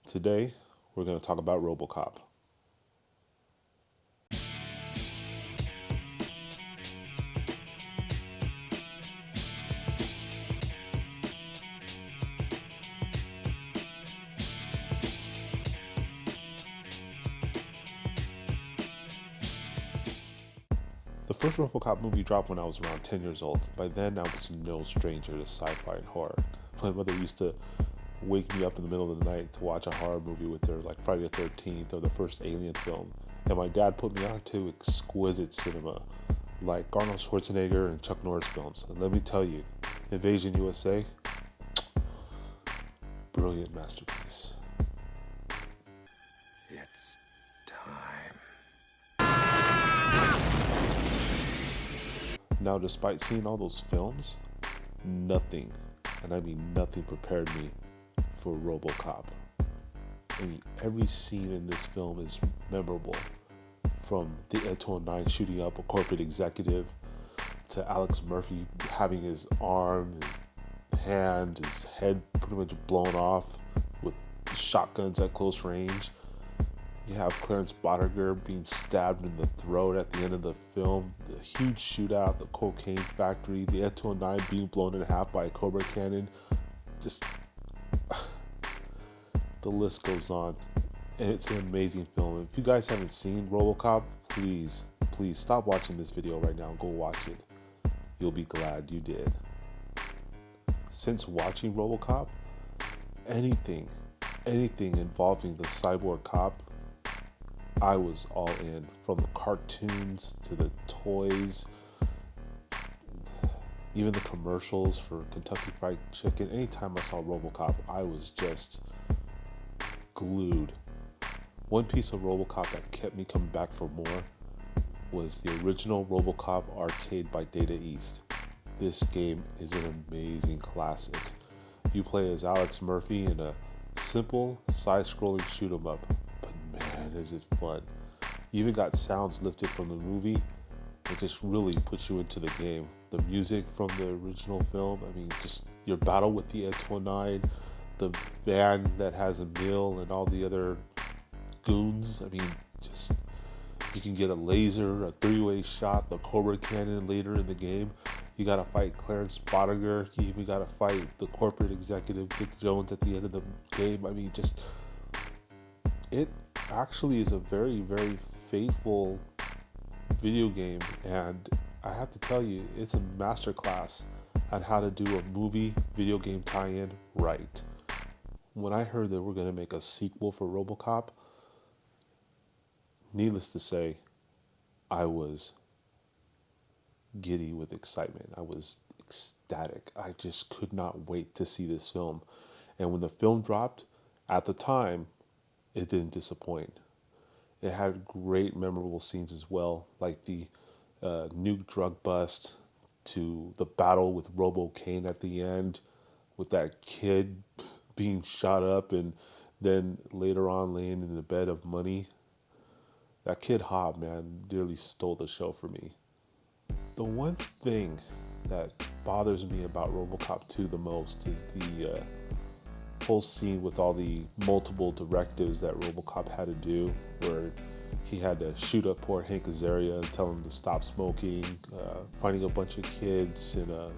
Today, we're going to talk about Robocop. The first Robocop movie dropped when I was around 10 years old. By then, I was no stranger to sci-fi and horror. My mother used to wake me up in the middle of the night to watch a horror movie with her, like Friday the 13th or the first Alien film. And my dad put me on to exquisite cinema, like Arnold Schwarzenegger and Chuck Norris films. And let me tell you, Invasion USA, brilliant masterpiece. It's time. Now, despite seeing all those films, nothing, and I mean nothing, prepared me for Robocop. I mean, every scene in this film is memorable. From the Ed 209 shooting up a corporate executive, to Alex Murphy having his arm, his hand, his head pretty much blown off with shotguns at close range. You have Clarence Bottiger being stabbed in the throat at the end of the film. The huge shootout at the cocaine factory. The Ed 209 being blown in half by a Cobra cannon. Just the list goes on. And it's an amazing film. If you guys haven't seen Robocop, please stop watching this video right now and go watch it. You'll be glad you did. Since watching Robocop, anything involving the cyborg cop, I was all in. From the cartoons to the toys, even the commercials for Kentucky Fried Chicken. Anytime I saw Robocop, I was just glued. One piece of Robocop that kept me coming back for more was the original Robocop arcade by Data East. This game is an amazing classic. You play as Alex Murphy in a simple side-scrolling shoot 'em up. Man, is it fun. You even got sounds lifted from the movie. It just really puts you into the game. The music from the original film, I mean, just your battle with the Ed 209, the van that has a mill and all the other goons. I mean, just, you can get a laser, a three-way shot, the Cobra cannon later in the game. You gotta fight Clarence Bottiger. You even gotta fight the corporate executive Dick Jones at the end of the game. I mean, just, it actually is a very, very faithful video game, and I have to tell you, it's a masterclass on how to do a movie video game tie-in right. When I heard that we're going to make a sequel for Robocop, needless to say, I was giddy with excitement. I was ecstatic. I just could not wait to see this film. And when the film dropped, at the time, it didn't disappoint. It had great memorable scenes as well, like the nuke drug bust to the battle with Robo Kane at the end, with that kid being shot up and then later on laying in a bed of money. That kid Hobb, man, nearly stole the show for me. The one thing that bothers me about Robocop 2 the most is the whole scene with all the multiple directives that Robocop had to do, where he had to shoot up poor Hank Azaria and tell him to stop smoking, finding a bunch of kids in a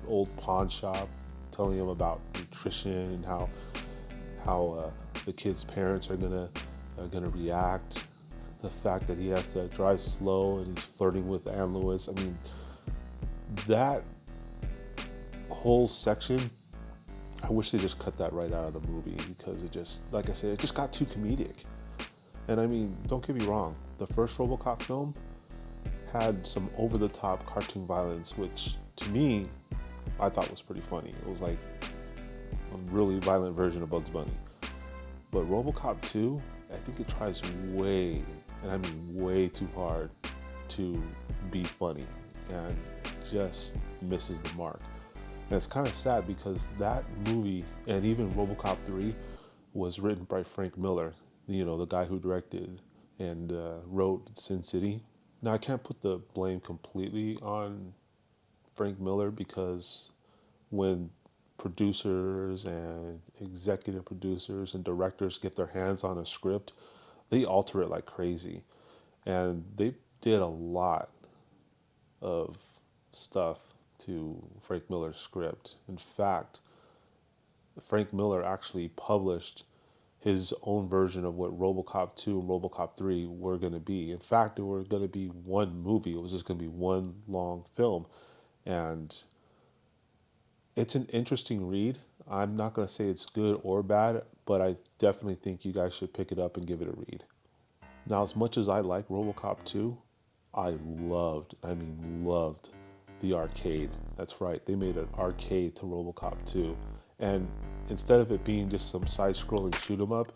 old pawn shop, telling them about nutrition and how the kids' parents are gonna react. The fact that he has to drive slow and he's flirting with Anne Lewis. I mean, that whole section, I wish they just cut that right out of the movie, because it just, like I said, it just got too comedic. And I mean, don't get me wrong, the first Robocop film had some over-the-top cartoon violence, which to me, I thought was pretty funny. It was like a really violent version of Bugs Bunny. But Robocop 2, I think it tries way, and I mean way too hard to be funny, and just misses the mark. And it's kind of sad because that movie, and even Robocop 3, was written by Frank Miller, you know, the guy who directed and wrote Sin City. Now, I can't put the blame completely on Frank Miller, because when producers and executive producers and directors get their hands on a script, they alter it like crazy. And they did a lot of stuff to Frank Miller's script. In fact, Frank Miller actually published his own version of what Robocop 2 and Robocop 3 were going to be. In fact, they were going to be one movie. It was just going to be one long film. And it's an interesting read. I'm not going to say it's good or bad, but I definitely think you guys should pick it up and give it a read. Now, as much as I like Robocop 2, I loved the arcade. That's right, they made an arcade to Robocop 2. And instead of it being just some side-scrolling shoot 'em up,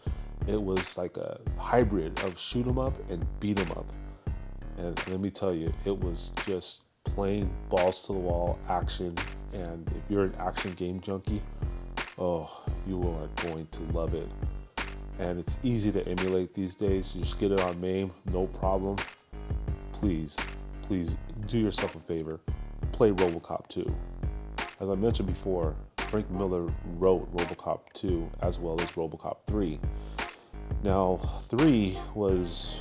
it was like a hybrid of shoot 'em up and beat 'em up. And let me tell you, it was just plain balls to the wall action. And if you're an action game junkie, oh, you are going to love it. And it's easy to emulate these days. You just get it on MAME, no problem. Please do yourself a favor. Play Robocop 2. As I mentioned before, Frank Miller wrote Robocop 2 as well as Robocop 3. Now, 3 was...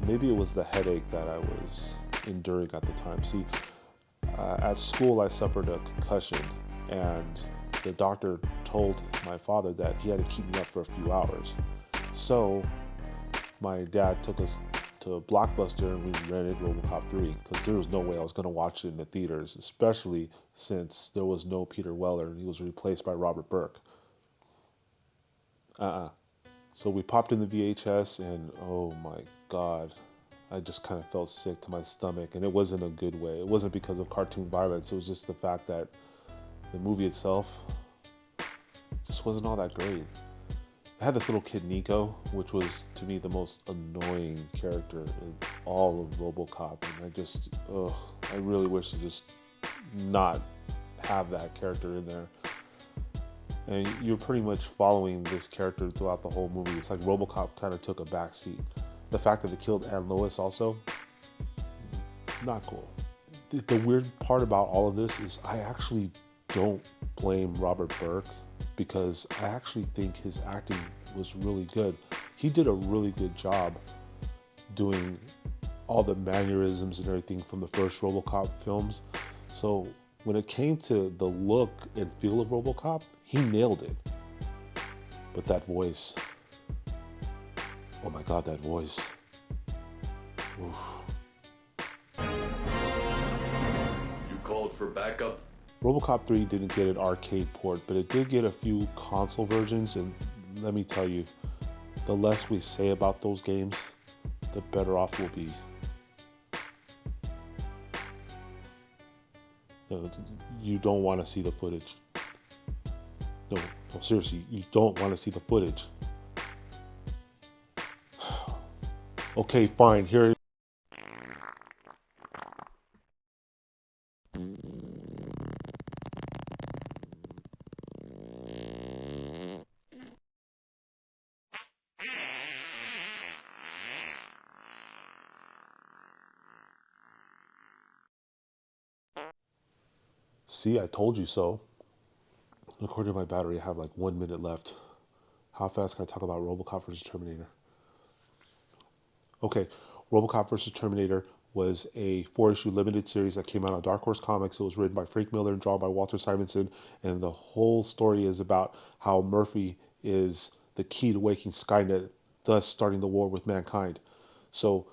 maybe it was the headache that I was enduring at the time. See, at school I suffered a concussion, and the doctor told my father that he had to keep me up for a few hours. So my dad took us to Blockbuster and we rented Robocop 3 because there was no way I was going to watch it in the theaters, especially since there was no Peter Weller and he was replaced by Robert Burke. So we popped in the VHS and oh my God, I just kind of felt sick to my stomach, and it wasn't a good way. It wasn't because of cartoon violence. It was just the fact that the movie itself just wasn't all that great. I had this little kid, Nico, which was, to me, the most annoying character in all of Robocop. And I really wish to just not have that character in there. And you're pretty much following this character throughout the whole movie. It's like Robocop kind of took a backseat. The fact that they killed Ann Lois also, not cool. The weird part about all of this is I actually don't blame Robert Burke, because I actually think his acting was really good. He did a really good job doing all the mannerisms and everything from the first Robocop films. So when it came to the look and feel of Robocop, he nailed it. But that voice, oh my God, that voice. Oof. You called for backup? Robocop 3 didn't get an arcade port, but it did get a few console versions, and let me tell you, the less we say about those games, the better off we'll be. No, you don't want to see the footage. No, seriously, you don't want to see the footage. Okay, fine, here. See, I told you so. According to my battery, I have like 1 minute left. How fast can I talk about Robocop versus Terminator? Okay, Robocop versus Terminator was a 4-issue limited series that came out on Dark Horse Comics. It was written by Frank Miller and drawn by Walter Simonson, and the whole story is about how Murphy is the key to waking Skynet, thus starting the war with mankind. So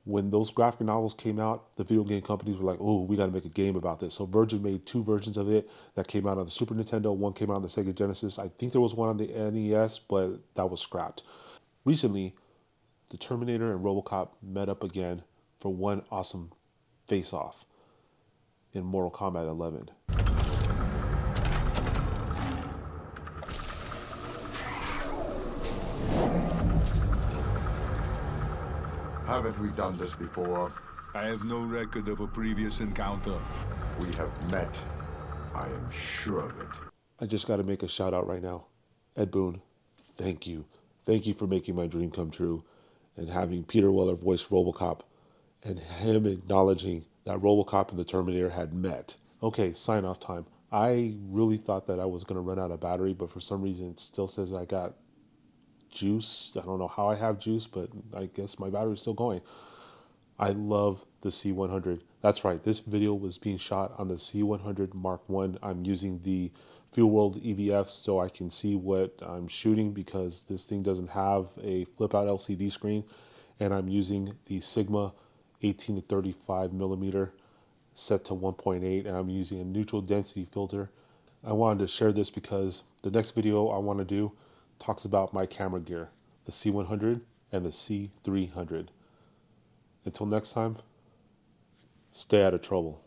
when those graphic novels came out, the video game companies were like, oh, we got to make a game about this. So Virgin made 2 versions of it that came out on the Super Nintendo. One came out on the Sega Genesis. I think there was one on the NES, but that was scrapped. Recently, the Terminator and Robocop met up again for one awesome face-off in Mortal Kombat 11. Haven't we done this before? I have no record of a previous encounter. We have met. I am sure of it. I just got to make a shout out right now. Ed Boon, thank you. Thank you for making my dream come true and having Peter Weller voice Robocop and him acknowledging that Robocop and the Terminator had met. Okay, sign off time. I really thought that I was going to run out of battery, but for some reason it still says I got juice. I don't know how I have juice, but I guess my battery's still going. I love the C100. That's right, this video was being shot on the C100 Mark I. I'm using the Fuel World EVF so I can see what I'm shooting because this thing doesn't have a flip out LCD screen. And I'm using the Sigma 18 to 35 millimeter set to 1.8, and I'm using a neutral density filter. I wanted to share this because the next video I want to do talks about my camera gear, the C100 and the C300. Until next time, stay out of trouble.